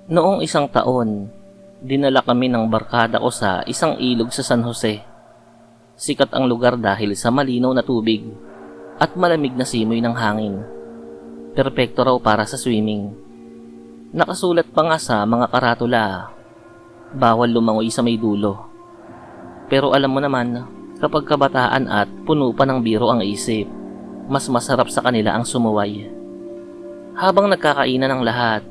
Noong isang taon, dinala kami ng barkada ko sa isang ilog sa San Jose. Sikat ang lugar dahil sa malinaw na tubig at malamig na simoy ng hangin. Perpekto raw para sa swimming. Nakasulat pa nga sa mga karatula, bawal lumangoy sa may dulo. Pero alam mo naman, kapag kabataan at puno pa ng biro ang isip, mas masarap sa kanila ang sumuway. Habang nagkakainan ng lahat,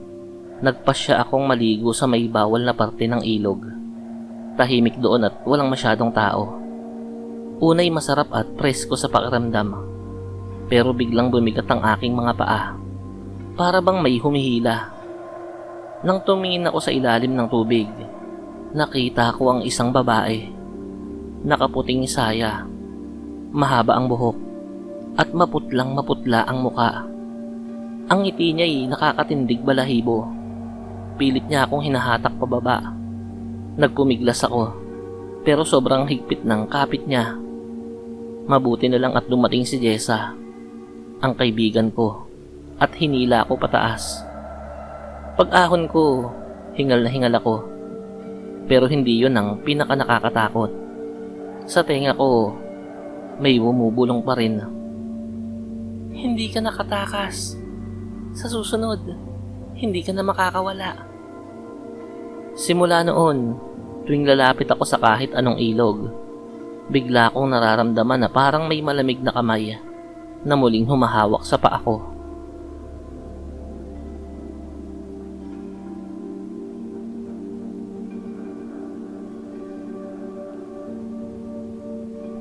nagpasya akong maligo sa may bawal na parte ng ilog. Tahimik doon at walang masyadong tao. Unay masarap at presko sa pakiramdam. Pero biglang bumigat ang aking mga paa. Para bang may humihila. Nang tumingin ako sa ilalim ng tubig, nakita ko ang isang babae. Nakaputing saya, mahaba ang buhok, at maputlang maputla ang muka. Ang ngiti niya'y nakakatindig balahibo. Pilit niya akong hinahatak pababa. Nagpumiglas ako, pero sobrang higpit ng kapit niya. Mabuti na lang at dumating si Jessa, ang kaibigan ko, at hinila ako pataas. Pag-ahon ko, hingal na hingal ako. Pero hindi yun ang pinaka nakakatakot. Sa tenga ko, may bumubulong pa rin. Hindi ka nakatakas. Sa susunod, hindi ka na makakawala. Simula noon, tuwing lalapit ako sa kahit anong ilog, bigla akong nararamdaman na parang may malamig na kamay na muling humahawak sa paa ko.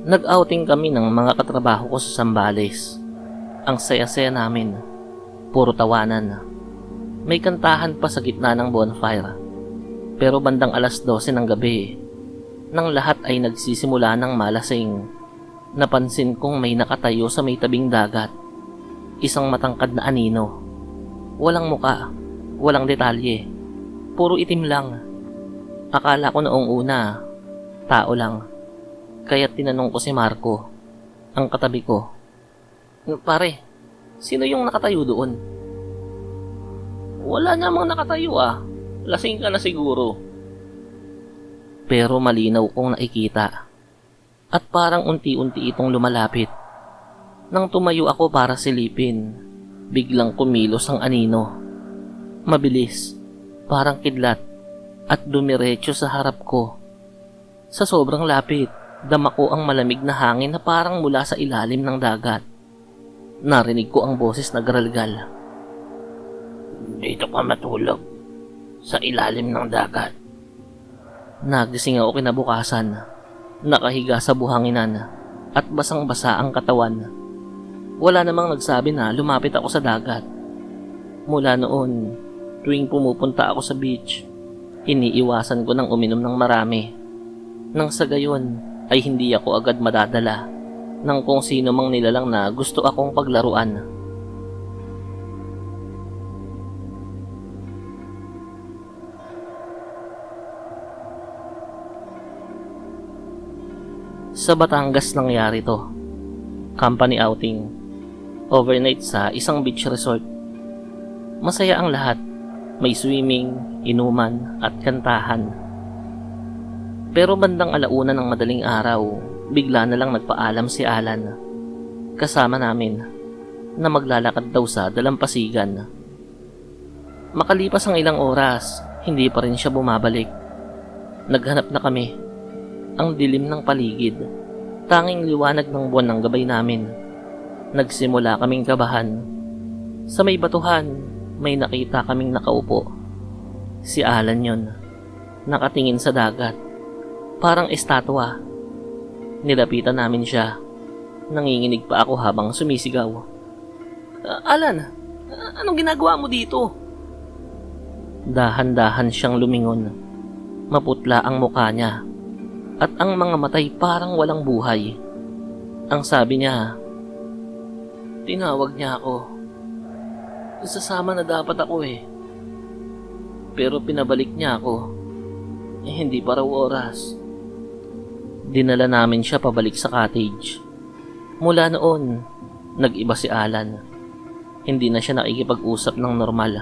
Nag-outing kami ng mga katrabaho ko sa Zambales. Ang saya-saya namin. Puro tawanan. May kantahan pa sa gitna ng bonfire. Pero bandang 12:00 ng gabi, nang lahat ay nagsisimula ng malasing, napansin kong may nakatayo sa may tabing dagat. Isang matangkad na anino. Walang muka, walang detalye. Puro itim lang. Akala ko noong una, tao lang. Kaya tinanong ko si Marco, ang katabi ko. Pare, sino yung nakatayo doon? Wala namang nakatayo ah. Lasing ka na siguro. Pero malinaw kong nakikita. At parang unti-unti itong lumalapit. Nang tumayo ako para silipin, biglang kumilos ang anino. Mabilis, parang kidlat, at dumiretso sa harap ko. Sa sobrang lapit, dama ko ang malamig na hangin na parang mula sa ilalim ng dagat. Narinig ko ang boses na garalgal. Dito ka matulog, sa ilalim ng dagat. Nagising ako kinabukasan, nakahiga sa buhanginan, at basang-basa ang katawan. Wala namang nagsabi na lumapit ako sa dagat. Mula noon, tuwing pumupunta ako sa beach, iniiwasan ko ng uminom ng marami. Nang sa gayon, ay hindi ako agad madadala ng kung sino mang nilalang na gusto akong paglaruan. Sa Batangas nangyari to. Company outing. Overnight sa isang beach resort. Masaya ang lahat. May swimming, inuman, at kantahan. Pero bandang 1:00 ng madaling araw, bigla na lang nagpaalam si Alan, kasama namin, na maglalakad daw sa dalampasigan. Makalipas ang ilang oras, hindi pa rin siya bumabalik. Naghanap na kami. Ang dilim ng paligid, tanging liwanag ng buwan ng gabay namin. Nagsimula kaming kabahan. Sa may batuhan, may nakita kaming nakaupo. Si Alan yon, nakatingin sa dagat. Parang estatwa. Nilapitan namin siya. Nanginginig pa ako habang sumisigaw. Alan, anong ginagawa mo dito? Dahan-dahan siyang lumingon. Maputla ang mukha niya. At ang mga matay parang walang buhay. Ang sabi niya, tinawag niya ako. Sasama na dapat ako eh. Pero pinabalik niya ako. Hindi pa raw oras. Dinala namin siya pabalik sa cottage. Mula noon, nag-iba si Alan. Hindi na siya nakikipag-usap ng normal.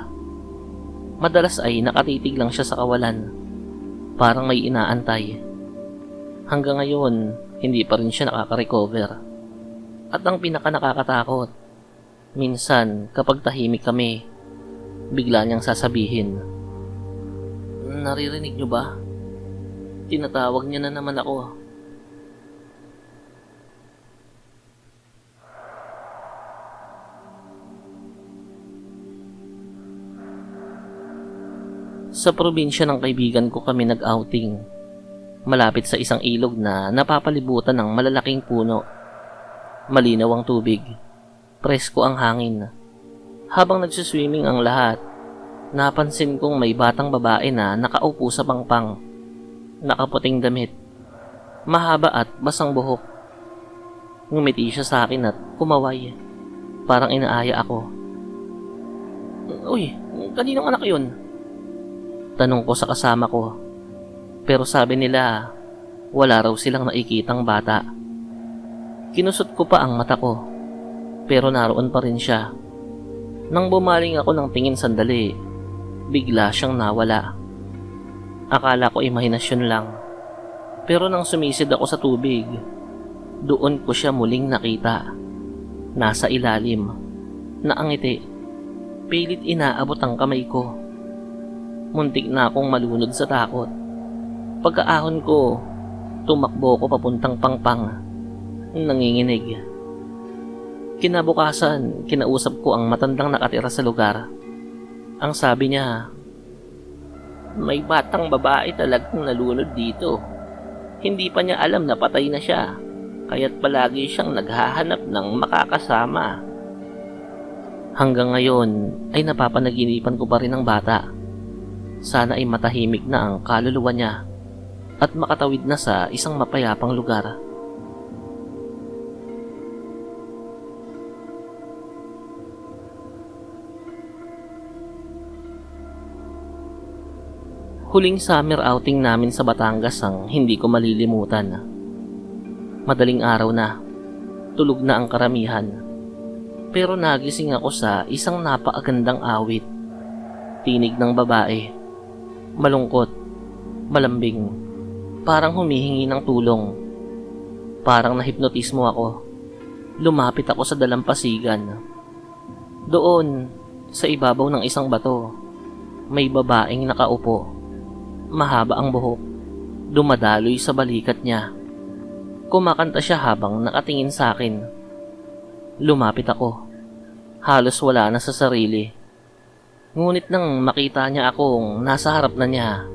Madalas ay nakatitig lang siya sa kawalan, parang may inaantay. Hanggang ngayon, hindi pa rin siya nakaka-recover. At ang pinaka nakakatakot, minsan kapag tahimik kami, bigla niyang sasabihin, "Naririnig niyo ba? Tinatawag niya na naman ako." Sa probinsya ng kaibigan ko kami nag-outing, malapit sa isang ilog na napapalibutan ng malalaking puno. Malinaw ang tubig, presko ang hangin. Habang nagsiswimming ang lahat, napansin kong may batang babae na nakaupo sa pangpang, nakaputing damit, mahaba at basang buhok. Ngumiti siya sa akin at kumaway, parang inaaya ako. "Uy, kaninong anak yun?" Tanong ko sa kasama ko, pero sabi nila wala raw silang nakikitang bata. Kinusot ko pa ang mata ko, pero naroon pa rin siya. Nang bumaling ako ng tingin sandali, bigla siyang nawala. Akala ko imahinasyon lang, pero nang sumisid ako sa tubig, doon ko siya muling nakita. Nasa ilalim, naangiti, pilit inaabot ang kamay ko. Muntik na akong malunod sa takot. Pagkaahon ko, tumakbo ko papuntang pangpang, nanginginig. Kinabukasan, kinausap ko ang matandang nakatira sa lugar. Ang sabi niya, "May batang babae talagang nalunod dito. Hindi pa niya alam na patay na siya, kaya't palagi siyang naghahanap ng makakasama." Hanggang ngayon ay napapanaginipan ko pa rin ang bata. Sana ay matahimik na ang kaluluwa niya at makatawid na sa isang mapayapang lugar. Huling summer outing namin sa Batangas ang hindi ko malilimutan. Madaling araw na, tulog na ang karamihan. Pero nagising ako sa isang napakagandang awit. Tinig ng babae. Malungkot, malambing, parang humihingi ng tulong. Parang nahipnotismo ako. Lumapit ako sa dalampasigan. Doon, sa ibabaw ng isang bato, may babaeng nakaupo. Mahaba ang buhok, dumadaloy sa balikat niya. Kumakanta siya habang nakatingin sa akin. Lumapit ako. Halos wala na sa sarili. Ngunit nang makita niya akong nasa harap na niya,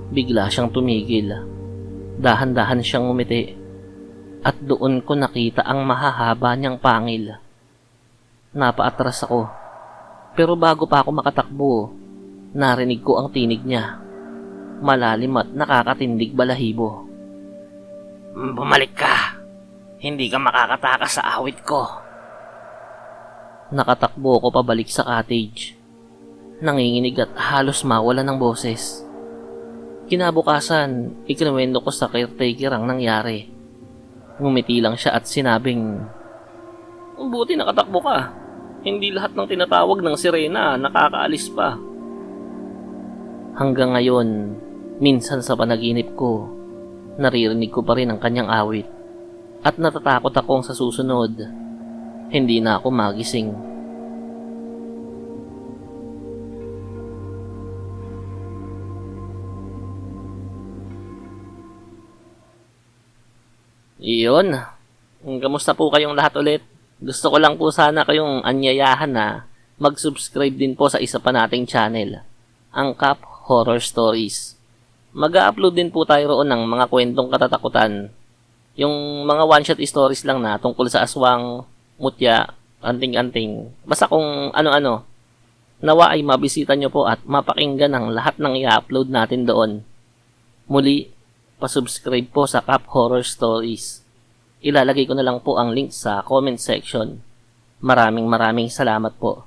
bigla siyang tumigil. Dahan-dahan siyang ngumiti. At doon ko nakita ang mahahaba niyang pangil. Napaatras ako. Pero bago pa ako makatakbo, narinig ko ang tinig niya. Malalim at nakakatindig balahibo. "Bumalik ka! Hindi ka makakatakas sa awit ko." Nakatakbo ko pabalik sa cottage. Nanginginig at halos mawala ng boses. Kinabukasan, ikinuwento ko sa caretaker ang nangyari. Ngumiti lang siya at sinabing, "Buti nakatakbo ka. Hindi lahat ng tinatawag ng sirena nakakaalis pa." Hanggang ngayon, minsan sa panaginip ko, naririnig ko pa rin ang kanyang awit. At natatakot akong sa susunod, hindi na ako magising. Iyon. Kamusta po kayong lahat ulit? Gusto ko lang po sana kayong anyayahan na mag-subscribe din po sa isa pa nating channel, ang Cap Horror Stories. Mag-upload din po tayo roon ng mga kwentong katatakutan. Yung mga one-shot stories lang na tungkol sa aswang, mutya, anting-anting. Basta kung ano-ano. Nawa ay mabisita nyo po at mapakinggan ang lahat ng i-upload natin doon. Muli, pasubscribe po sa Cap Horror Stories. Ilalagay ko na lang po ang link sa comment section. Maraming salamat po.